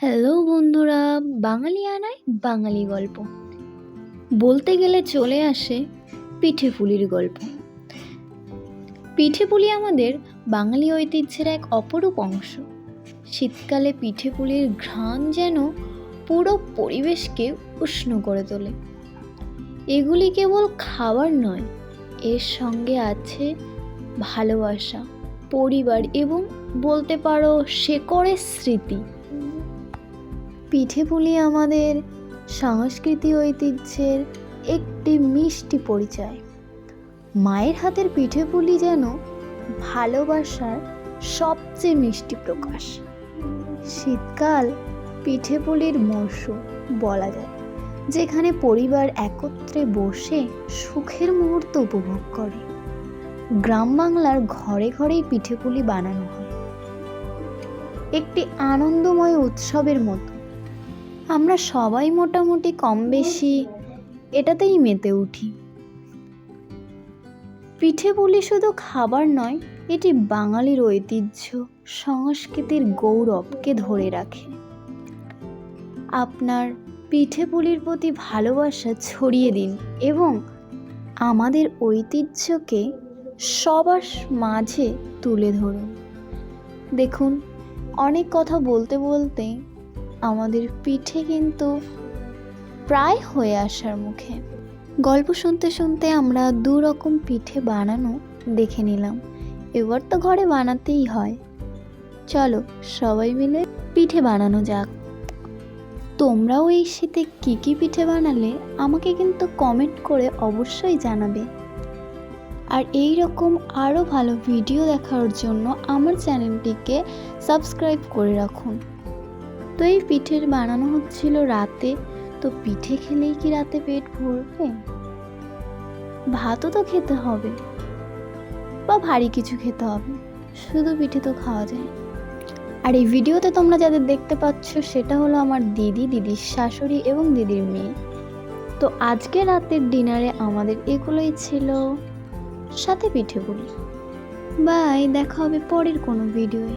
Hello বন্ধুরা, বাঙালিয়ানায় বাঙালি গল্প বলতে গেলে চলে আসে পিঠে পুলির গল্প। পিঠে পুলি আমাদের বাঙালি ঐতিহ্যের এক অপরূপ অংশ। শীতকালে পিঠে পুলির ঘ্রাণ যেন পুরো পরিবেশকে উষ্ণ করে তোলে। এগুলি কেবল খাবার নয়, এর সঙ্গে আছে ভালোবাসা, পরিবার এবং বলতে পারো শেকড়ের স্মৃতি। পিঠে পুলি আমাদের সংস্কৃতি ঐতিহ্যের একটি মিষ্টি পরিচয়। মায়ের হাতের পিঠে পুলি যেন ভালোবাসার সবচেয়ে মিষ্টি প্রকাশ। শীতকাল পিঠে পুলির মরশুম বলা যায়, যেখানে পরিবার একত্রে বসে সুখের মুহূর্ত উপভোগ করে। গ্রাম বাংলার ঘরে ঘরেই পিঠে পুলি বানানো হয়, একটি আনন্দময় উৎসবের মতো। আমরা সবাই মোটামুটি কম বেশি এটাতেই মেতে উঠি। পিঠে পুলি শুধু খাবার নয়, এটি বাঙালির ঐতিহ্য, সংস্কৃতির গৌরবকে ধরে রাখে। আপনার পিঠে পুলির প্রতি ভালোবাসা ছড়িয়ে দিন এবং আমাদের ঐতিহ্যকে সবার মাঝে তুলে ধরুন। দেখুন, অনেক কথা বলতে বলতে আমাদের পিঠে কিন্তু প্রায় হয়ে আসার মুখে। গল্প শুনতে শুনতে আমরা দু রকম পিঠে বানানো দেখে নিলাম। এবার তো ঘরে বানাতেই হয়, চলো সবাই মিলে পিঠে বানানো যাক। তোমরাও এই শীতে কী কী পিঠে বানালে আমাকে কিন্তু কমেন্ট করে অবশ্যই জানাবে। আর এই রকম আরও ভালো ভিডিও দেখার জন্য আমার চ্যানেলটিকে সাবস্ক্রাইব করে রাখুন। তো এই পিঠে বানানো হচ্ছিল রাতে, তো পিঠে খেলেই কি রাতে পেট ভরবে? ভাতও তো খেতে হবে বা ভারী কিছু খেতে হবে, শুধু পিঠে তো খাওয়া যায়। আর এই ভিডিওতে তোমরা যাদের দেখতে পাচ্ছ সেটা হলো আমার দিদির শাশুড়ি এবং দিদির মেয়ে। তো আজকে রাতের ডিনারে আমাদের এগুলোই ছিল, সাথে পিঠে পুলি। বাই, দেখা হবে পরের কোনো ভিডিওয়ে।